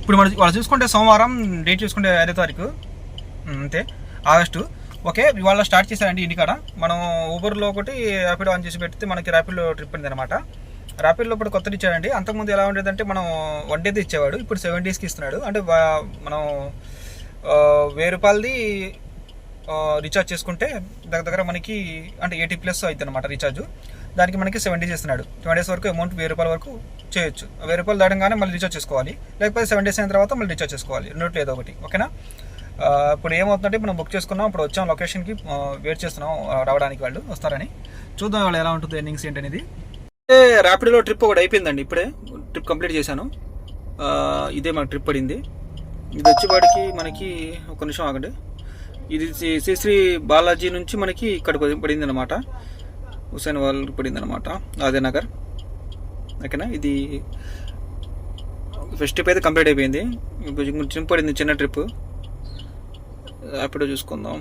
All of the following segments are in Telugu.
ఇప్పుడు వాళ్ళు చూసుకుంటే సోమవారం డేట్ చూసుకుంటే 5వ తారీఖు అంతే ఆగస్టు. ఓకే, ఇవాళ స్టార్ట్ చేశారండి ఇంటికాడ. మనం ఊబర్లో ఒకటి ర్యాపిడో ఆన్ చేసి పెడితే మనకి ర్యాపిడో ట్రిప్ అయింది అనమాట. ర్యాపిడోలో ఇప్పుడు కొత్తది ఇచ్చాడండి. అంతకుముందు ఎలా ఉండేదంటే మనం 1 డేది ఇచ్చేవాడు, ఇప్పుడు 7 డేస్కి ఇస్తున్నాడు. అంటే మనం 1000 రూపాయలది రీఛార్జ్ చేసుకుంటే దగ్గర మనకి అంటే 80+ అవుతుంది అనమాట రీఛార్జ్. దానికి మనకి 7 డేస్ ఇస్తున్నాడు. 7 డేస్ వరకు అమౌంట్ 1000 రూపాయల వరకు చేయొచ్చు. 1000 రూపాయలు దాటంగానే మళ్ళీ రీఛార్జ్ చేసుకోవాలి, లేకపోతే 7 డేస్ అయిన తర్వాత మళ్ళీ రీఛార్జ్ చేసుకోవాలి. రెండిట్లో ఏదో ఒకటి. ఓకేనా? ఇప్పుడు ఏమవుతుందంటే మనం బుక్ చేసుకున్నాం, ఇప్పుడు వచ్చాం లొకేషన్కి, వెయిట్ చేస్తున్నాం రావడానికి, వాళ్ళు వస్తారని. చూద్దాం వాళ్ళు ఎలా ఉంటుంది ఎర్నింగ్స్ ఏంటనేది. ర్యాపిడోలో ట్రిప్ ఒకటి అయిపోయిందండి, ఇప్పుడే ట్రిప్ కంప్లీట్ చేశాను. ఇదే మనకు ట్రిప్ పడింది. ఇది వచ్చేవాడికి మనకి ఒక నిమిషం ఆగండి. ఇది శ్రీ బాలాజీ నుంచి మనకి ఇక్కడ పడింది అనమాట, హుసేన్ వాళ్ళకి పడింది అనమాట, ఆదినగర్. ఓకేనా? ఇది ఫస్ట్ ట్రిప్ అయితే కంప్లీట్ అయిపోయింది. ఇప్పుడు ట్రిప్ పడింది, చిన్న ట్రిప్. ర్యాపిడో చూసుకుందాం.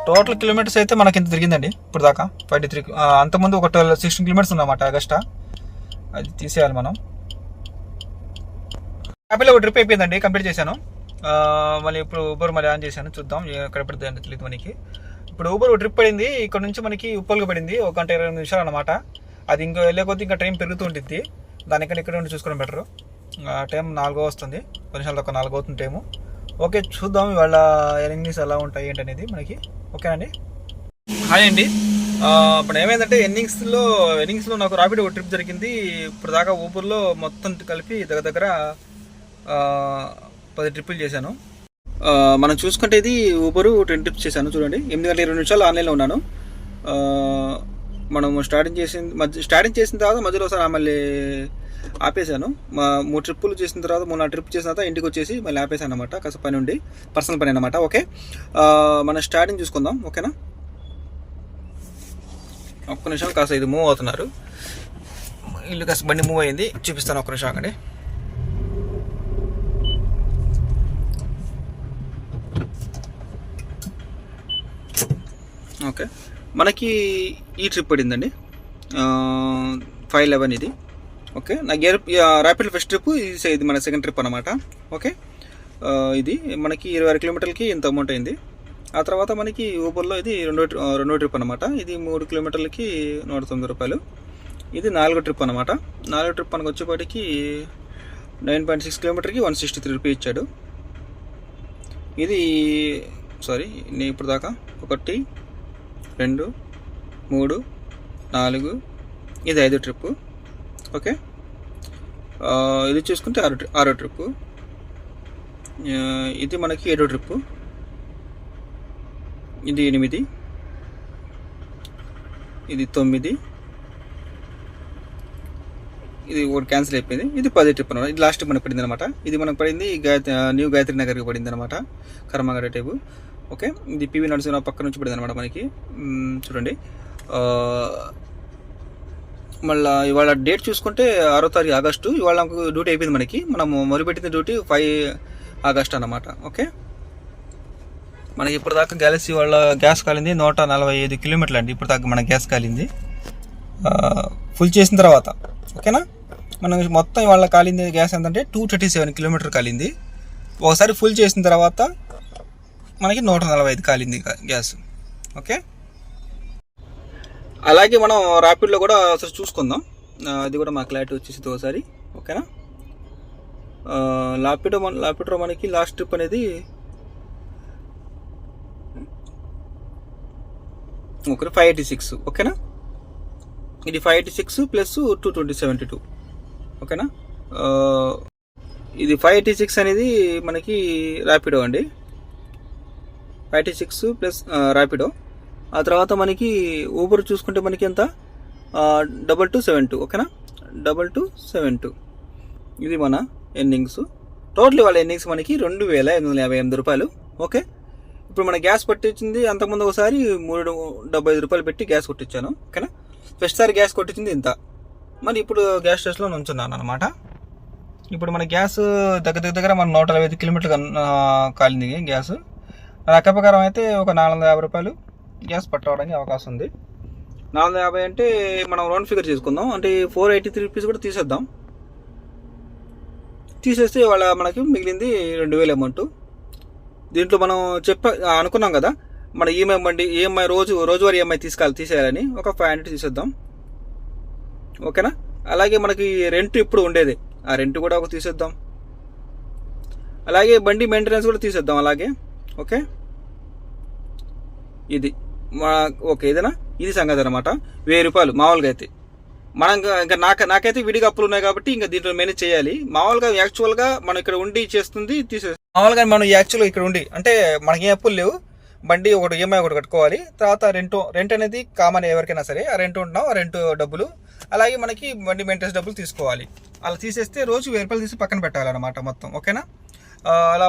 టోటల్ కిలోమీటర్స్ అయితే మనకి ఇంత తిరిగిందండి ఇప్పుడు దాకా, 53. అంతకుముందు ఒక 16 కిలోమీటర్స్ ఉందన్నమాట ఎగస్ట్రా, అది తీసేయాలి మనం. ర్యాపిడో ఒక ట్రిప్ అయిపోయిందండి, కంప్లీట్ చేశాను. మళ్ళీ ఇప్పుడు ఊబర్ మళ్ళీ ఆన్ చేశాను, చూద్దాం ఎక్కడ పడుతుంది అంటే తెలియదు మనకి. ఇప్పుడు ఊబర్ ఒక ట్రిప్ పడింది, ఇక్కడ నుంచి మనకి ఉప్పల్గా పడింది, 1 గంట 20 నిమిషాలు అనమాట. అది ఇంకా వెళ్ళే కొద్దీ ఇంకా టైం పెరుగుతూ ఉంటుంది. దానికంటే ఇక్కడ ఉండి చూసుకోవడం బెటరు. టైం 4 వస్తుంది, 10 నిమిషాలు తక్కువ 4 అవుతుంది టైము. ఓకే, చూద్దాం ఇవాళ ఎర్నింగ్స్ ఎలా ఉంటాయి ఏంటనేది మనకి. ఓకేనండి? హాయ్ అండి. ఇప్పుడు ఏమైందంటే ఎర్నింగ్స్లో నాకు ర్యాపిడో ఒక ట్రిప్ జరిగింది. ఇప్పుడు దాకా ఊబర్లో మొత్తం కలిపి దగ్గర 10 ట్రిప్పులు చేశాను. మనం చూసుకుంటే ఇది ఊబరు 10 ట్రిప్స్ చేశాను. చూడండి, 8 గంటల 20 నిమిషాలు ఆన్లైన్లో ఉన్నాను. మనము స్టార్టింగ్ చేసిన తర్వాత మధ్యలో ఒకసారి మళ్ళీ ఆపేశాను. 3 ట్రిప్పులు చేసిన తర్వాత 3-4 ట్రిప్ చేసిన తర్వాత ఇంటికి వచ్చేసి మళ్ళీ ఆపేశాను అనమాట, కాస్త పని ఉండి, పర్సనల్ పని అనమాట. ఓకే, మన స్టార్టింగ్ చూసుకుందాం. ఓకేనా? ఒక్క నిమిషం, కాస్త ఇది మూవ్ అవుతున్నారు, ఇల్లు కాస్త బండి మూవ్ అయింది, చూపిస్తాను. ఒక్క నిమిషం అండి. ఓకే, మనకి ఈ ట్రిప్ పడిందండి, 511 ఇది. ఓకే, నా ర్యాపిడ్ ఫస్ట్ ట్రిప్ ఇది మన సెకండ్ ట్రిప్ అనమాట. ఓకే, ఇది మనకి 26 కిలోమీటర్లకి ఇంత అమౌంట్ అయింది. ఆ తర్వాత మనకి ఊబర్లో ఇది రెండో ట్రిప్ అనమాట. ఇది 3 కిలోమీటర్లకి 109 రూపాయలు. ఇది 4వ ట్రిప్ అనమాట. 4వ ట్రిప్ మనకు వచ్చేపాటికి 9.6 కిలోమీటర్కి 163 రూపీస్ ఇచ్చాడు. ఇది నేను ఇప్పుడు దాకా 1 2 3 4 ఇది 5వ ట్రిప్పు. ఓకే, ఇది చూసుకుంటే 6వ ట్రిప్పు. ఇది మనకి 7వ ట్రిప్పు. ఇది 8, ఇది 9, ఇది ఒకటి క్యాన్సిల్ అయిపోయింది. ఇది 10వ ట్రిప్ అనమాట. ఇది లాస్ట్ మనకు పడింది అనమాట. ఇది మనకు పడింది న్యూ గాయత్రి నగర్కి పడింది అనమాట, కర్మగడ టైపు. ఓకే, ఇది పివి నరసింహరావు పక్క నుంచి పడింది అనమాట మనకి. చూడండి, మళ్ళీ ఇవాళ డేట్ చూసుకుంటే 6వ తారీఖు ఆగస్టు. ఇవాళ నాకు డ్యూటీ అయిపోయింది మనకి. మనము మొదలుపెట్టిన డ్యూటీ 5 ఆగస్టు అనమాట. ఓకే, మనకి ఇప్పుడు దాకా గ్యాలక్సీ వాళ్ళ గ్యాస్ కాలింది 145 కిలోమీటర్లు అండి. ఇప్పుడు దాకా మన గ్యాస్ కాలింది ఫుల్ చేసిన తర్వాత. ఓకేనా? మనం మొత్తం ఇవాళ కాలింది గ్యాస్ ఎంతంటే 237 కిలోమీటర్ కాలింది. ఒకసారి ఫుల్ చేసిన తర్వాత మనకి 145 కాలింది గ్యాస్. ఓకే, అలాగే మనం ర్యాపిడ్లో కూడా ఒకసారి చూసుకుందాం. అది కూడా మా క్లారిటీ వచ్చేసింది ఒకసారి. ఓకేనా? ర్యాపిడో మనకి లాస్ట్ ట్రిప్ అనేది ఓకే 586. ఓకేనా? ఇది 586 ప్లస్ 272. ఓకేనా? ఇది 586 అనేది మనకి ర్యాపిడో అండి, 586 ప్లస్ ర్యాపిడో. ఆ తర్వాత మనకి ఊబర్ చూసుకుంటే మనకి ఎంత 2272. ఓకేనా? 2272. ఇది మన ఎర్నింగ్స్. టోటల్ వాళ్ళ ఎర్నింగ్స్ మనకి 2858 రూపాయలు. ఓకే, ఇప్పుడు మన గ్యాస్ పట్టించింది అంతకుముందు ఒకసారి 375 రూపాయలు పెట్టి గ్యాస్ కొట్టించాను. ఓకేనా? ఫస్ట్ సారి గ్యాస్ కొట్టించింది ఇంత. మరి ఇప్పుడు గ్యాస్ స్టేషన్లో నుంచున్నాను అనమాట. ఇప్పుడు మన గ్యాస్ దగ్గర మన 145 కిలోమీటర్లు కాలింది గ్యాస్. లెక్క ప్రకారం అయితే ఒక 450 రూపాయలు గ్యాస్ పట్టడానికి అవకాశం ఉంది. 450 అంటే మనం రౌండ్ ఫిగర్ చేసుకుందాం, అంటే 483 రూపీస్ కూడా తీసేద్దాం. తీసేస్తే ఇవాళ మనకి మిగిలింది 2000 అమౌంట్. దీంట్లో మనం అనుకున్నాం కదా మన ఈఎంఐ రోజువారీ ఈఎంఐ తీసేయాలని ఒక 500 తీసేద్దాం. ఓకేనా. అలాగే మనకి రెంట్ ఇప్పుడు ఉండేది, ఆ రెంట్ కూడా ఒక తీసేద్దాం. అలాగే బండి మెయింటెనెన్స్ కూడా తీసేద్దాం అలాగే. ఓకే, ఇది ఓకే, ఇదేనా, ఇది సంగతి అనమాట. 1000 రూపాయలు మామూలుగా అయితే. మనం ఇంకా నాకైతే విడిగా అప్పులు ఉన్నాయి కాబట్టి ఇంకా దీంట్లో మేనేజ్ చేయాలి. మామూలుగా యాక్చువల్గా మనం ఇక్కడ ఉండి చేస్తుంది మామూలుగా మనం యాక్చువల్గా ఇక్కడ ఉండి అంటే మనకి ఏ అప్పులు లేవు, బండి ఒకటి ఈఎంఐ ఒకటి కట్టుకోవాలి. తర్వాత రెంట్ అనేది కామన్ ఎవరికైనా సరే, ఆ రెంట్ ఉంటున్నాం, ఆ రెంట్ డబ్బులు, అలాగే మనకి బండి మెయింటెనెన్స్ డబ్బులు తీసుకోవాలి. అలా తీసేస్తే రోజు 1000 రూపాయలు తీసి పక్కన పెట్టాలన్నమాట మొత్తం. ఓకేనా. అలా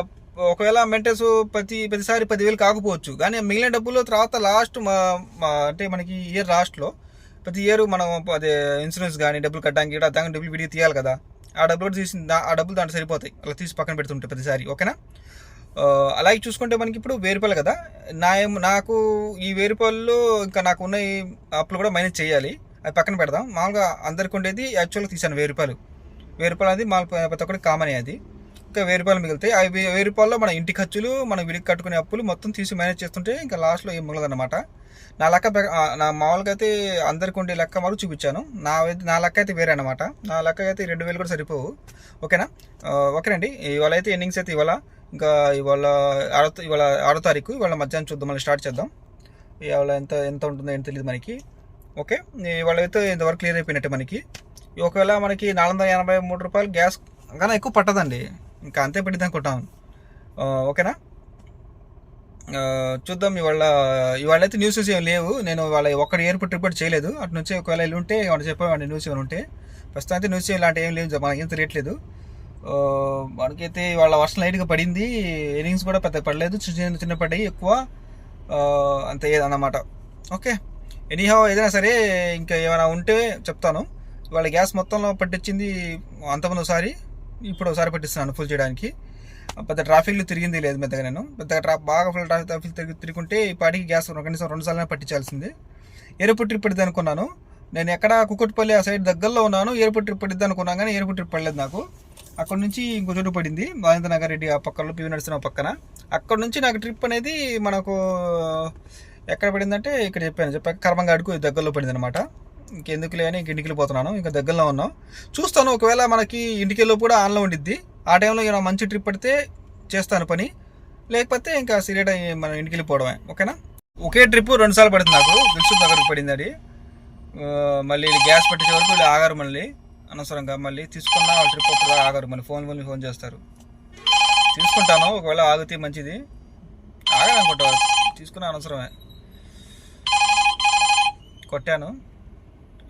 ఒకవేళ మెయింటెనెన్స్ ప్రతిసారి 10,000 కాకపోవచ్చు, కానీ మిగిలిన డబ్బులు తర్వాత లాస్ట్ అంటే మనకి ఇయర్ లాస్ట్లో ప్రతి ఇయర్ మనం అదే ఇన్సూరెన్స్ కానీ డబ్బులు కట్టడానికి దానికి డబ్బులు విడిగి తీయాలి కదా, ఆ డబ్బులు కూడా ఆ డబ్బులు దాంట్లో సరిపోతాయి, అలా తీసి పక్కన పెడుతుంటాయి ప్రతిసారి. ఓకేనా. అలాగే చూసుకుంటే మనకి ఇప్పుడు 1000 రూపాయలు కదా, నాకు ఈ 1000 రూపాయల్లో ఇంకా నాకు ఉన్న అప్పులు కూడా మైనస్ చేయాలి, అది పక్కన పెడదాం. మామూలుగా అందరికి ఉండేది యాక్చువల్గా తీసాను 1000 రూపాయలు. 1000 రూపాయలు అది ప్రతి ఒక్కరికి కామన్ అది. ఇంకా 1000 రూపాయలు మిగులుతాయి. ఆ 1000 రూపాయల్లో మన ఇంటి ఖర్చులు, మనం విడికి కట్టుకునే అప్పులు మొత్తం తీసి మేనేజ్ చేస్తుంటే ఇంకా లాస్ట్లో ఏం మిగలదన్నమాట. నా మామూలుగా అయితే అందరికి ఉండే లెక్క వరకు చూపించాను. నా లెక్క అయితే వేరే అనమాట. నా లెక్క అయితే 2000 కూడా సరిపోవు. ఓకేనా. ఓకేనండి. ఇవాళ అయితే ఎన్నింగ్స్ అయితే ఇంకా ఇవాళ 6వ తారీఖు, ఇవాళ మధ్యాహ్నం చూద్దాం, మళ్ళీ స్టార్ట్ చేద్దాం. ఇవాళ ఎంత ఉంటుందో ఏంటి తెలియదు మనకి. ఓకే, ఇవాళ అయితే ఇంతవరకు క్లియర్ అయిపోయినట్టే మనకి. ఒకవేళ మనకి 483 రూపాయలు గ్యాస్ కన్నా ఎక్కువ పట్టదండి, ఇంకా అంతే పట్టింది అనుకుంటాం. ఓకేనా. చూద్దాం. ఇవాళ అయితే న్యూస్ ఏం లేవు. నేను వాళ్ళ ఒక్కడి ఎయిర్పోర్ట్ రిపోర్ట్ చేయలేదు. అటు నుంచి ఒకవేళ వెళ్ళి ఉంటే వాళ్ళు చెప్పేవాడి న్యూస్ ఏమైనా ఉంటే. ప్రస్తుతం అయితే న్యూస్ ఇలాంటి ఏం లేదు, మనకేం తెలియట్లేదు. మనకైతే వాళ్ళ వర్షం లైట్గా పడింది, ఎర్నింగ్స్ కూడా పెద్ద పడలేదు, చిన్న పడ్డాయి, ఎక్కువ అంతే అన్నమాట. ఓకే, ఎనీహౌ ఏదైనా సరే ఇంకా ఏమైనా ఉంటే చెప్తాను. వాళ్ళ గ్యాస్ మొత్తంలో పట్టించింది అంతకుముందు ఒకసారి, ఇప్పుడు ఒకసారి పట్టిస్తున్నాను ఫుల్ చేయడానికి. పెద్ద ట్రాఫిక్లో తిరిగింది లేదు పెద్దగా, నేను పెద్దగా బాగా ఫుల్ ట్రాఫిక్ తిరుగుంటే ఈ పాటికి గ్యాస్ కనీసం 2 సార్లు పట్టించాల్సింది. ఎయిర్పోర్ట్ ట్రిప్ పడిద్ది అనుకున్నాను నేను, ఎక్కడ కుక్కట్పల్లి ఆ సైడ్ దగ్గరలో ఉన్నాను. ఎయిర్పోర్ట్ ట్రిప్ పడిద్ది అనుకున్నాను, కానీ ఎయిర్పోర్ట్ ట్రిప్ పడలేదు నాకు. అక్కడ నుంచి ఇంకో చోటు పడింది, బాలేంద్ర నగర్ రెడ్డి ఆ పక్కలో, పివి నడుస్తున్న పక్కన. అక్కడ నుంచి నాకు ట్రిప్ అనేది మనకు ఎక్కడ పడిందంటే ఇక్కడ చెప్పాక కర్మంగాడుకు దగ్గరలో పడింది అనమాట. ఇంకెందుకులే అని ఇంటికి వెళ్ళిపోతున్నాను, ఇంకా దగ్గరలో ఉన్నాం. చూస్తాను, ఒకవేళ మనకి ఇంటికి కూడా ఆన్లో ఉండిద్ది, ఆ టైంలో ఏమైనా మంచి ట్రిప్ పడితే చేస్తాను పని, లేకపోతే ఇంకా సీరియట్ మనం ఇంటికి వెళ్ళిపోవడమే. ఓకేనా. ఒకే ట్రిప్ 2 సార్లు పడుతుంది నాకు, దిల్సుఖ్ నగర్కి పడింది అది. మళ్ళీ గ్యాస్ పట్టించే వరకు వీళ్ళు ఆగారు, మళ్ళీ అనవసరంగా మళ్ళీ తీసుకున్న వాళ్ళ ట్రిప్ అప్పుడు ఆగారు, మళ్ళీ ఫోన్ చేస్తారు. తీసుకుంటాను, ఒకవేళ ఆగితే మంచిది, ఆగాలనుకుంటా, తీసుకున్న అనవసరమే. కొట్టాను,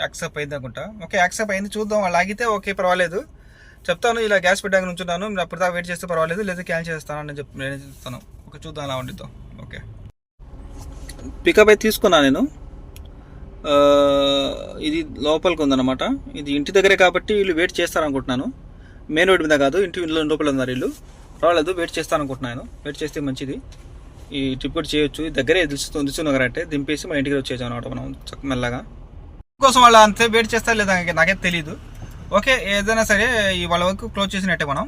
యాక్సెప్ట్ అయింది అనుకుంటా. ఓకే, యాక్సెప్ట్ అయింది, చూద్దాం. వాళ్ళు ఆగితే ఓకే పర్వాలేదు, చెప్తాను. ఇలా గ్యాస్ పెట్టడానికి ఉంచున్నాను, మీరు అప్పటిదాకా వెయిట్ చేస్తే పర్వాలేదు, లేదా క్యాన్సిల్ చేస్తాను అని నేను చెప్తాను. ఓకే, చూద్దాం ఎలా ఉండిద్దాం. ఓకే, పికప్ అయితే తీసుకున్నాను నేను. ఇది లోపలికి ఉందన్నమాట, ఇది ఇంటి దగ్గరే కాబట్టి వీళ్ళు వెయిట్ చేస్తారనుకుంటున్నాను. మెయిన్ రోడ్ మీద కాదు, ఇంటి లోపల ఉన్నారు వీళ్ళు. పర్వాలేదు, వెయిట్ చేస్తారనుకుంటున్నాను. వెయిట్ చేస్తే మంచిది, ఈ ట్రిప్ కూడా చేయొచ్చు. దగ్గరే దిల్సుఖ్ అంటే దింపేసి మన ఇంటికి వచ్చేసాం అనమాట మనం మెల్లగా. కోసం వాళ్ళు అంతే వెయిట్ చేస్తారు లేదా నాకైతే తెలియదు. ఓకే, ఏదైనా సరే వాళ్ళ వరకు క్లోజ్ చేసినట్టే మనం.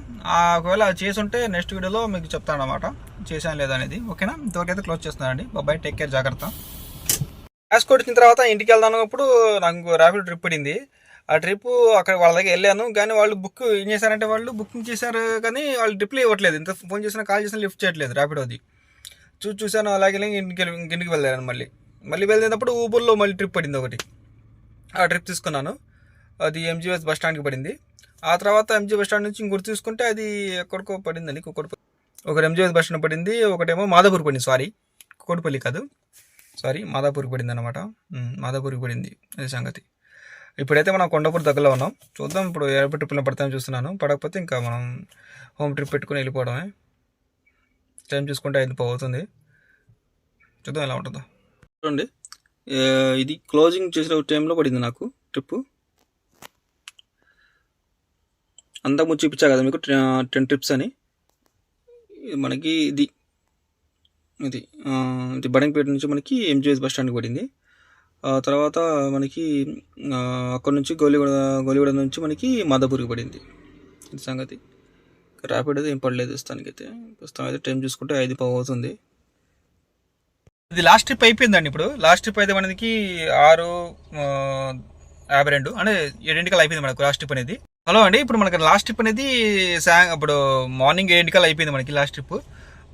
ఒకవేళ చేసి ఉంటే నెక్స్ట్ వీడియోలో మీకు చెప్తాను అనమాట, చేశాను లేదా అనేది. ఓకేనా, ఇంతవరకు అయితే క్లోజ్ చేస్తున్నానండి. బాయ్, టేక్ కేర్, జాగ్రత్త. గ్యాస్ కొట్టిన తర్వాత ఇంటికి వెళ్దాను. అప్పుడు నాకు ర్యాపిడ్ ట్రిప్ పడింది. ఆ ట్రిప్ అక్కడ వాళ్ళ దగ్గర వెళ్ళాను, కానీ వాళ్ళు ఏం చేశారంటే వాళ్ళు బుకింగ్ చేశారు, కానీ వాళ్ళు రిప్లై ఇవ్వట్లేదు. ఇంత ఫోన్ చేసినా కాల్ చేసినా లిఫ్ట్ చేయట్లేదు ర్యాపిడ్ అది. చూశాను, అలాగే ఇంటికి వెళ్ళాను. మళ్ళీ వెళ్ళేటప్పుడు ఊబర్లో మళ్ళీ ట్రిప్ పడింది ఒకటి. ఆ ట్రిప్ తీసుకున్నాను, అది ఎంజీఎస్ బస్ స్టాండ్కి పడింది. ఆ తర్వాత ఎంజీ బస్ స్టాండ్ నుంచి ఇంకోటి తీసుకుంటే అది ఎక్కడికో పడిందండి, ఒకటి ఎంజీఎస్ బస్ స్టాండ్ పడింది, ఒకటేమో మాదాపూర్ పడింది. కుక్కట్పల్లి కాదు, మాదాపూర్కి పడింది అనమాట. మాదాపూర్కి పడింది, అది సంగతి. ఇప్పుడైతే మనం కొండాపూర్ దగ్గరలో ఉన్నాం. చూద్దాం, ఇప్పుడు ఎయిర్పోర్ట్ ట్రిప్లో పడతామని చూస్తున్నాను. పడకపోతే ఇంకా మనం హోమ్ ట్రిప్ పెట్టుకుని వెళ్ళిపోవడమే. టైం చూసుకుంటే 5 అవుతుంది, చూద్దాం ఎలా ఉంటుందో. చూడండి, ఇది క్లోజింగ్ చేసిన టైంలో పడింది నాకు ట్రిప్పు. అంతకుముందు చూపించా కదా మీకు 10 ట్రిప్స్ అని. మనకి ఇది బడంగపేట నుంచి మనకి ఎంజీఎస్ బస్ స్టాండ్కి పడింది. తర్వాత మనకి అక్కడ నుంచి గోలిగూడ నుంచి మనకి మాదాపూర్కి పడింది, ఇది సంగతి. ర్యాపిడ్ అయితే ఏం పడలేదు ప్రస్తుతం అయితే టైం చూసుకుంటే 5:10 అవుతుంది. ఇది లాస్ట్ ట్రిప్ అయిపోయిందండి. ఇప్పుడు లాస్ట్ ట్రిప్ అయితే మనకి 6:52 అంటే 7:00 అయిపోయింది మనకు లాస్ట్ ట్రిప్ అనేది. హలో అండి, ఇప్పుడు మనకి లాస్ట్ ట్రిప్ అనేది ఇప్పుడు మార్నింగ్ 7:00 అయిపోయింది మనకి లాస్ట్ ట్రిప్.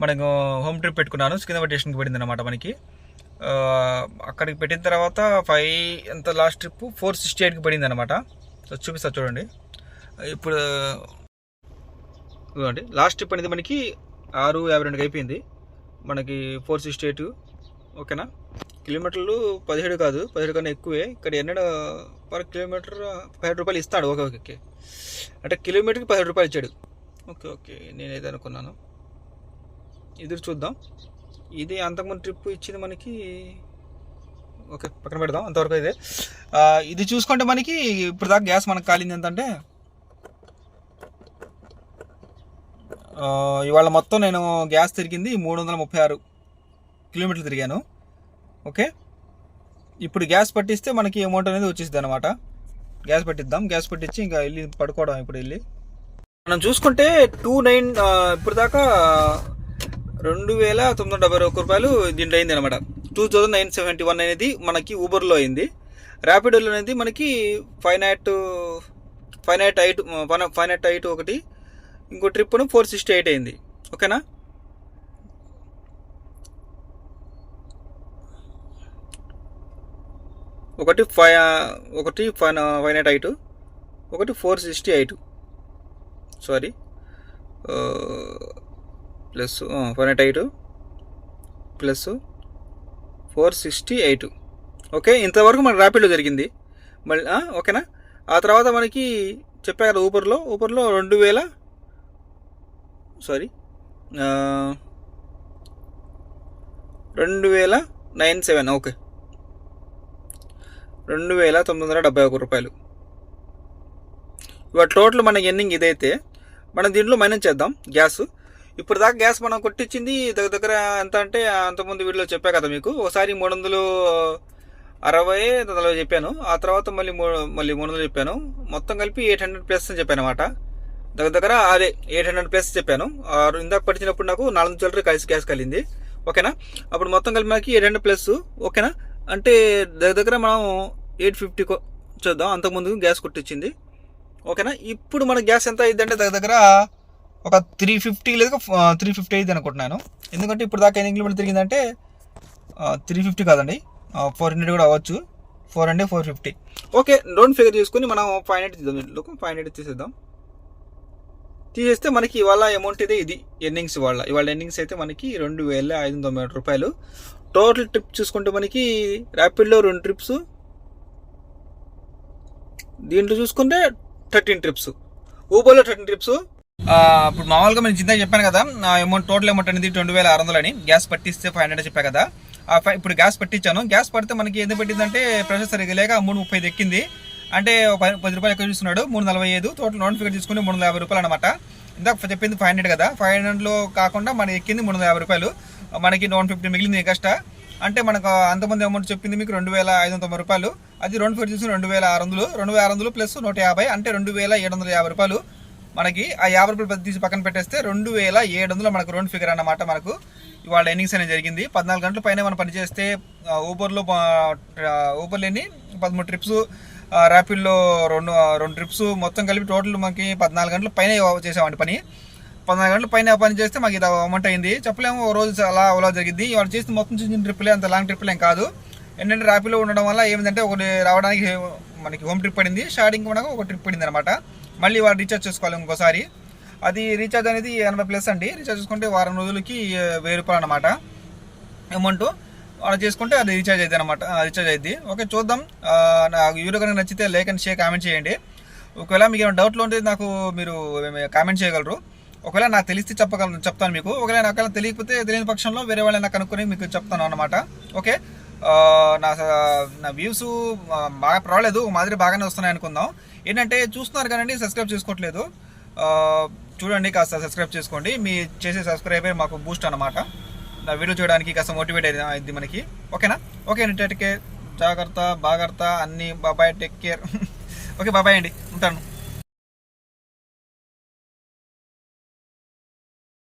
మనకు హోమ్ ట్రిప్ పెట్టుకున్నాను, సికింద్రాబాద్ స్టేషన్కి పడింది అనమాట మనకి. అక్కడికి పెట్టిన తర్వాత 5 ఎంత లాస్ట్ ట్రిప్ 468కి పడింది అనమాట. సో చూపిస్తా చూడండి. ఇప్పుడు చూడండి లాస్ట్ ట్రిప్ అనేది మనకి 6:52కి అయిపోయింది మనకి 468. ఓకేనా, కిలోమీటర్లు 17 కాదు, 17 కన్నా ఎక్కువే. ఇక్కడ పర్ కిలోమీటర్ 17 రూపాయలు ఇస్తాడు. ఓకే ఓకే, అంటే కిలోమీటర్కి 17 రూపాయలు ఇచ్చాడు. ఓకే ఓకే, నేనేది అనుకున్నాను. ఎదురు చూద్దాం. ఇది అంతకుముందు ట్రిప్ ఇచ్చింది మనకి. ఓకే, పక్కన పెడదాం అంతవరకు. అయితే ఇది చూసుకుంటే మనకి ఇప్పుడు దాకా గ్యాస్ మనకు కాలింది ఎంతంటే, ఇవాళ మొత్తం నేను గ్యాస్ తిరిగింది 336 కిలోమీటర్లు తిరిగాను. ఓకే, ఇప్పుడు గ్యాస్ పట్టిస్తే మనకి అమౌంట్ అనేది వచ్చేసింది అనమాట. గ్యాస్ పట్టిద్దాం. గ్యాస్ పట్టించి ఇంకా వెళ్ళి పడుకోవడం. ఇప్పుడు వెళ్ళి మనం చూసుకుంటే 29 ఇప్పుడు దాకా 2,971 రూపాయలు దీంట్లో అయింది అనమాట. 2,971 అనేది మనకి ఊబర్లో అయింది. ర్యాపిడోలో అనేది మనకి 508 ఒకటి, ఇంకో ట్రిప్ను 468 అయింది. ఓకేనా, ఒకటి 508, ఒకటి 468, సారీ ప్లస్ 508 ప్లస్ 468. ఓకే, ఇంతవరకు మనకు ర్యాపిడ్లో జరిగింది. మళ్ళీ ఓకేనా. ఆ తర్వాత మనకి చెప్పా కదా ఊబర్లో 2,097. ఓకే, 2,971 రూపాయలు. ఇవాళ టోటల్ మన ఎన్నింగ్ ఇదైతే మనం దీంట్లో మైనస్ చేద్దాం గ్యాస్. ఇప్పుడు దాకా గ్యాస్ మనం కొట్టించింది దగ్గర ఎంత అంటే, అంతకుముందు వీడియోలో చెప్పా కదా మీకు. ఒకసారి 360 చెప్పాను, ఆ తర్వాత మళ్ళీ 300 చెప్పాను. మొత్తం కలిపి 800+ అని చెప్పాను అనమాట. దగ్గర అదే 800+ చెప్పాను. ఇందాక పట్టించినప్పుడు నాకు 4 చిల్లర కలిసి గ్యాస్ కలిగింది. ఓకేనా, అప్పుడు మొత్తం కలిపి మనకి 800+. ఓకేనా, అంటే దగ్గర మనం 850 చూద్దాం. అంతకుముందు గ్యాస్ కొట్టించింది. ఓకేనా, ఇప్పుడు మన గ్యాస్ ఎంత అయింది అంటే దగ్గర ఒక 350 లేదా 350 అయింది అనుకుంటున్నాను. ఎందుకంటే ఇప్పుడు దాకా ఎన్ని కిలోమీటర్లు తిరిగిందంటే 350 కాదండి, 400 కూడా అవ్వచ్చు. 400, 450. ఓకే, రౌండ్ ఫిగర్ తీసుకుని మనం 500 తీద్దాం. దీంట్లో 500 తీసేస్తే మనకి ఇవాళ అమౌంట్ అయితే ఇది ఎర్నింగ్స్. ఇవాళ ఎర్నింగ్స్ అయితే మనకి 2,590 రూపాయలు. టోటల్ ట్రిప్ చూసుకుంటే మనకి ర్యాపిడ్లో 2 ట్రిప్స్, దీంట్లో చూసుకుంటే 13 ట్రిప్స్, ఊబర్లో 13 ట్రిప్స్. ఇప్పుడు మామూలుగా నేను చింత చెప్పాను కదా, అమౌంట్ టోటల్ అమౌంట్ అనేది 2,600 అని. గ్యాస్ పట్టిస్తే 500 చెప్పా కదా. ఇప్పుడు గ్యాస్ పట్టించాను. గ్యాస్ పడితే మనకి ఎందుకు పెట్టిందంటే ప్రెషర్ సరిగ్గా లేక 335 ఎక్కింది. అంటే 10 రూపాయలు ఎక్కువ చూస్తున్నాడు. 345 టోటల్ రౌండ్ ఫిగర్ తీసుకుని 350 రూపాయలు అనమాట. ఇందాక చెప్పింది 500 కదా, 500లో కాకుండా మనకి ఎక్కింది 350 రూపాయలు. మనకి 150 మిగిలింది ఎక్స్ట్రా. అంటే మనకు అంతమంది అమౌంట్ చెప్పింది మీకు 2,590 రూపాయలు. అది రౌండ్ ఫిగర్ చూసి 2,600, 2,600 ప్లస్ 150 అంటే 2,750 రూపాయలు. మనకి ఆ 50 రూపాయలు తీసి పక్కన పెట్టేస్తే 2,700 మనకు రౌండ్ ఫిగర్ అన్నమాట. మనకు ఇవాళ ఎర్నింగ్స్ అనేది జరిగింది. 14 గంటల పైన మనం పనిచేస్తే ఊబర్లో 13 ట్రిప్స్, ర్యాపిడ్లో 2 ట్రిప్స్, మొత్తం కలిపి టోటల్ మనకి 14 గంటల పైన చేసామండి పని. 14 గంటల పైన పని చేస్తే మాకు ఇది అమౌంట్ అయింది. చెప్పలేము, ఓ రోజు అలా జరిగింది. ఇవాళ చేస్తే మొత్తం చిన్న ట్రిప్లే, అంత లాంగ్ ట్రిప్లు ఏం కాదు. ఏంటంటే ర్యాపిడ్లో ఉండడం వల్ల ఏమిటంటే ఒకటి రావడానికి మనకి హోమ్ ట్రిప్ పడింది, స్టార్టింగ్ కూడా ఒక ట్రిప్ పడింది అనమాట. మళ్ళీ వాడు రీఛార్జ్ చేసుకోవాలి ఇంకోసారి. అది రీఛార్జ్ అనేది 80+ అండి. రీఛార్జ్ చేసుకుంటే వారం రోజులకి 1,000 రూపాయలు అనమాట అమౌంట్. అలా చేసుకుంటే అది రీఛార్జ్ అవుతుంది అనమాట, రీఛార్జ్ అయింది. ఓకే, చూద్దాం. నా వీడియో కనుక నచ్చితే లైక్ అండ్ షేర్, కామెంట్ చేయండి. ఒకవేళ మీకు ఏమైనా డౌట్లు ఉంటే నాకు మీరు కామెంట్ చేయగలరు. ఒకవేళ నాకు తెలిస్తే చెప్తాను మీకు. ఒకవేళ నాకు తెలియని పక్షంలో వేరే వాళ్ళని నాకు కనుక్కొని మీకు చెప్తాను అన్నమాట. ఓకే, నా వ్యూస్ బాగా పర్వాలేదు, మాదిరి బాగానే వస్తున్నాయి అనుకుందాం. ఏంటంటే చూస్తున్నారు కానీ సబ్స్క్రైబ్ చేసుకోవట్లేదు. చూడండి, కాస్త సబ్స్క్రైబ్ చేసుకోండి. మీ చేసే సబ్స్క్రైబే మాకు బూస్ట్ అనమాట. నా వీడియో చూడడానికి కాస్త మోటివేట్ అయింది మనకి. ఓకేనా, ఓకే అండి, టేక్ కేర్, జాగ్రత్త, అన్నీ బాబాయ్, టేక్ కేర్. ఓకే, బాబాయ్ అండి, ఉంటాను.